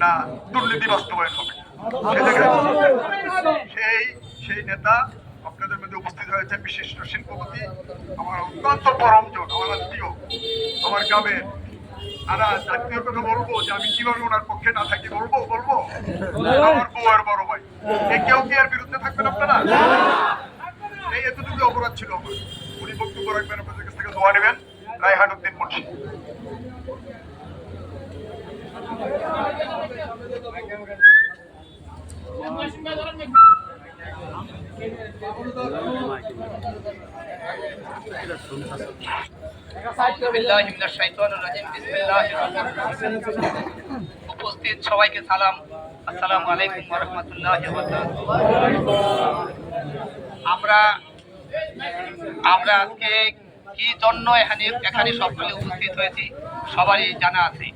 না দুর্নীতি বাস্তবায়ন হবে? সেই নেতা আপনাদের মধ্যে উপস্থিত হয়েছে বিশিষ্ট শিল্পপতি, আমার অত্যন্ত পরমজন, আমার আত্মীয়, আমার গ্রামের। আর আত্মীয়র কথা বলবো যে আমি কিভাবে ওনার পক্ষে না থাকি বলবো আমার বউয়ের বড় ভাই। কেউ কি এর বিরুদ্ধে থাকবেন আপনারা? এই এতটুকু অপরাধ ছিল আমার। উনি বক্তব্য রাখবেন, আপনাদের কাছ থেকে দোয়া নেবেন। রায়হান উদ্দিন মুন্সি। উপস্থিত সবাইকে সালাম, আসসালামু আলাইকুম ওয়া রাহমাতুল্লাহি ওয়া বারাকাতুহু। আমরা আজকে কি জন্য এখানে সকলে উপস্থিত হয়েছি সবারই জানা আছে।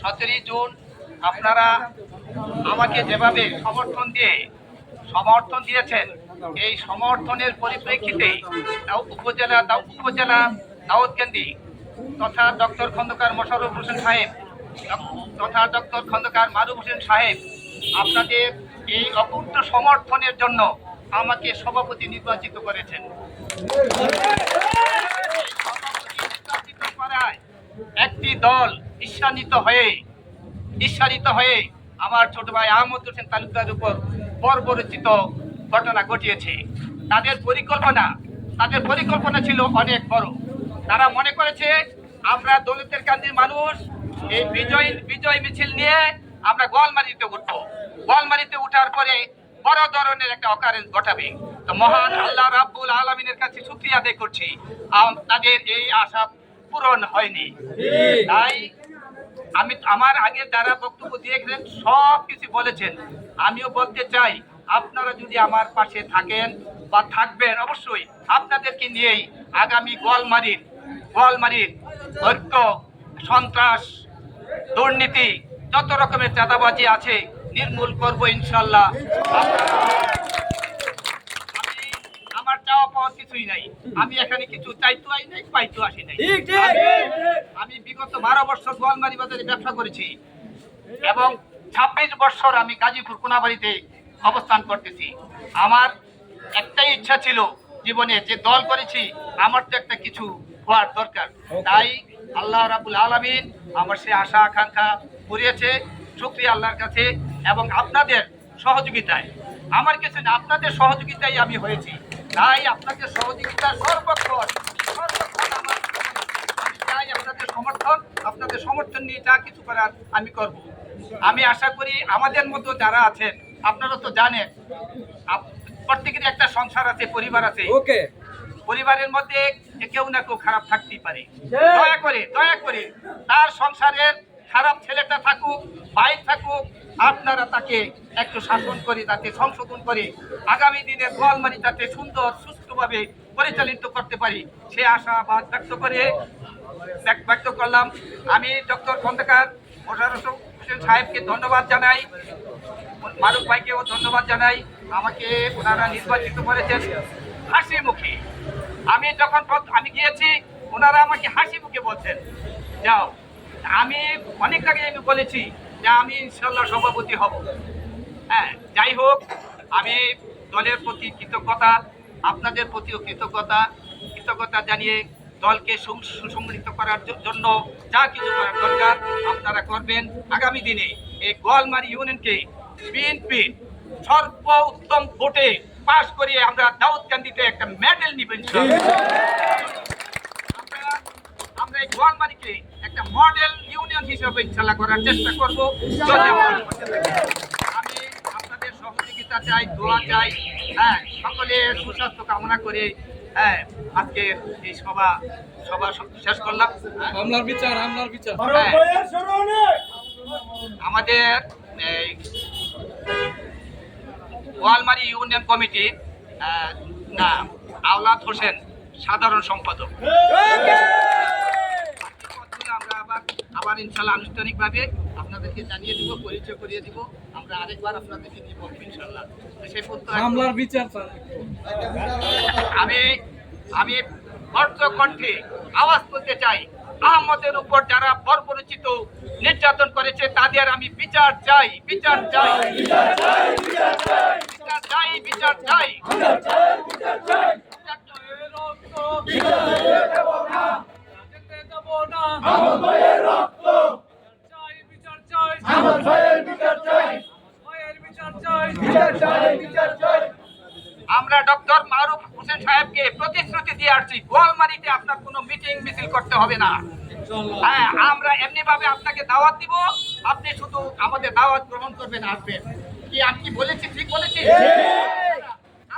17ই জুন আপনারা আমাকে যেভাবে সমর্থন দিয়েছেন, এই সমর্থনের পরিপ্রেক্ষিতে উপজেলা দাউদকান্দি তথা ডক্টর খন্দকার মোশাররফ হোসেন সাহেব তথা ডক্টর খন্দকার মারুফ হোসেন সাহেব আপনাদের এই অকুণ্ঠ সমর্থনের জন্য আমাকে সভাপতি নির্বাচিত করেছেন। একটি দল ঈর্ষান্বিত হয়ে আমার ছোট ভাই আহমদ হোসেন তালুকদারের উপর বর্বরচিত ঘটনা ঘটিয়েছে। তাদের পরিকল্পনা ছিল অনেক বড়। তারা মনে করেছে আমরা দৌলতের কান্দির মানুষ এই বিজয় মিছিল নিয়ে আমরা গোয়ালমারিতে উঠবো। গোয়ালমারিতে উঠার পরে বড় ধরনের একটা অকারেন্স ঘটাবে। তো মহান আল্লাহ রাব্বুল আলামিনের কাছে শুকরিয়া আদায় করছি, তাদের এই আশা পূরণ হয়নি। তাই আমার আগে যারা বক্তব্য দিয়েছিলেন সব কিছু বলেছেন, আমিও বলতে চাই আপনারা যদি আমার পাশে থাকেন বা থাকবেন, অবশ্যই আপনাদেরকে নিয়েই আগামী গোয়ালমারির ঐক্য, সন্ত্রাস, দুর্নীতি, যত রকমের চাঁদাবাজি আছে নির্মূল করবো ইনশাল্লাহ। আমার চাওয়া পাওয়া কিছুই নাই। আমি এখানে কিছু চাইতে আই নাই, পাইতে আসি নাই। আমি বিগত 12 বছর গোয়ালমারি বাজারে ব্যবসা করেছি এবং 26 বছর আমি গাজীপুর কোনাবাড়িতে অবস্থান করতেছি। আমার একটাই ইচ্ছা ছিল জীবনে, যে দল করেছি আমার তো একটা কিছু হওয়ার দরকার। তাই আল্লাহ রাব্বুল আলামিন আমার সে আশা আকাঙ্ক্ষা পুরিয়েছে। শুকরিয়া আল্লাহর কাছে এবং আপনাদের সহযোগিতায়। আমার কিছু না, আপনাদের সহযোগিতায় আমি হয়েছি। তাই আপনাদের সহযোগিতা সর্বক্ষণ আমি চাই আপনাদের সমর্থন নিয়ে যা কিছু করার আমি করব। আমি আশা করি আমাদের মতো যারা আছেন, আপনারা তো জানেন প্রত্যেকের একটা সংসার আছে, পরিবার আছে। পরিবারের মধ্যে কেউ না কেউ খারাপ থাকতেই পারে। দয়া করে তার সংসারের খারাপ ছেলেটা থাকুক, ভাই থাকুক, আপনারা তাকে একটু শাসন করে, তাকে সংশোধন করে আগামী দিনে গোয়ালমারি যাতে সুন্দর সুষ্ঠুভাবে পরিচালিত করতে পারি সে আশাবাদ ব্যক্ত করলাম। আমি ডক্টর খন্দকার মোশাররফ হোসেন সাহেবকে ধন্যবাদ জানাই, মারুফ ভাইকেও ধন্যবাদ জানাই। আমাকে ওনারা নির্বাচিত করেছেন হাসি মুখে। আমি গিয়েছি, ওনারা আমাকে হাসি মুখে বলছেন যাও। আমি অনেক আগে আমি বলেছি যে আমি ইনশাল্লাহ সভাপতি হব। হ্যাঁ, যাই হোক, আমি দলের প্রতি কৃতজ্ঞতা, আপনাদের প্রতিও কৃতজ্ঞতা জানিয়ে দলকে সুসংগঠিত করার জন্য যা কিছু করার দরকার আপনারা করবেন। আগামী দিনে এই গোয়ালমারি ইউনিয়নকে বিএনপি সর্বোত্তম ভোটে পাশ করিয়ে আমরা দাউদকান্দিতে একটা মেডেল নিবেন। আমরা এই গোয়ালমারিকে একটা মডেল ইউনিয়ন হিসেবে ইনশাল্লাহ করার চেষ্টা করব। আমি আপনাদের সহযোগিতা চাই, দোয়া চাই। হ্যাঁ, সকলে সুস্বাস্থ্য কামনা করে আজকে এই সভা শেষ করলাম। আমাদের গোয়ালমারি ইউনিয়ন কমিটির আওলাদ হোসেন সাধারণ সম্পাদক। আমরা আবার ইনশাল্লাহ আনুষ্ঠানিকভাবে আপনাদেরকে জানিয়ে দিব, পরিচয় করিয়ে দিব। আমরা আরেকবার আপনাদেরকে নিয়ে বলবো ইনশাল্লাহ। সেই আমি বদ্ধ কণ্ঠে আওয়াজ করতে চাই, আহমদের উপর যারা বর্বরচিত নির্যাতন করেছে তাদের আমি বিচার চাই, বিচার চাই, বিচার চাই, বিচার চাই। আমরা ডক্টর মারুফ হোসেন সাহেবকে প্রতিশ্রুতি দিয়ে আসছি, গোয়ালমারিতে আপনার কোনো মিটিং মিছিল করতে হবে না। হ্যাঁ, আমরা এমনি ভাবে আপনাকে দাওয়াত দিব, আপনি শুধু আমাদের দাওয়াত গ্রহণ করবেন, আসবেন। কি আমি কি বলেছি, ঠিক বলেছি?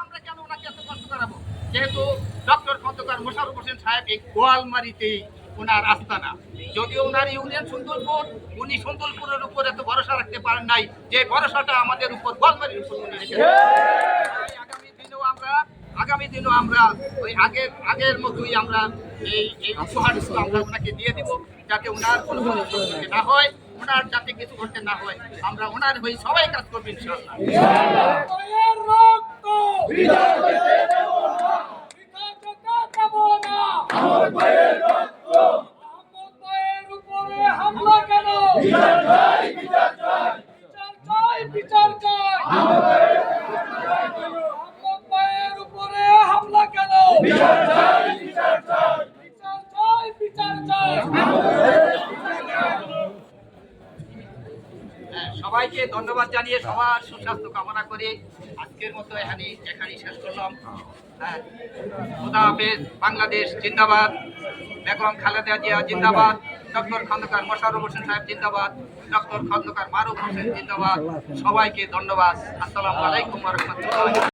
আমরা কেন ওনাকে এত কষ্ট করাবো? যেহেতু ডক্টর খন্দকার মোশাররফ হোসেন সাহেব এই গোয়ালমারিতে ওনার আস্তানা, যদিও ওনার ইউনিয়ন সুন্দরপুর, উনি সুন্দরপুরের উপর এত ভরসা রাখতে পারেন নাই যে ভরসাটা আমাদের উপর গোয়ালমারির উপর উনি রেখেছেন। আগামী দিনও আমরা ওই আগের মতোই আমরা এই উপহারগুলো আমরা ওনাকে দিয়ে দিব, যাতে ওনার কোনো ক্ষতি না হয়, ওনার যাতে কিছু করতে না হয়। আমরা ওনার হয়ে সবাই কাজ করবো ইনশাআল্লাহ। সবাইকে ধন্যবাদ জানিয়ে সবার সুস্বাস্থ্য কামনা করে আজকের মতো এখানেই শেষ করলাম। খোদা হাফেজ। বাংলাদেশ জিন্দাবাদ, বেগম খালেদা জিয়া জিন্দাবাদ, ডক্টর খন্দকার মোশাররফ হোসেন সাহেব জিন্দাবাদ, ডক্টর খন্দকার মারুফ হোসেন জিন্দাবাদ। সবাইকে ধন্যবাদ। আসসালামু আলাইকুম ওয়া রাহমাতুল্লাহ।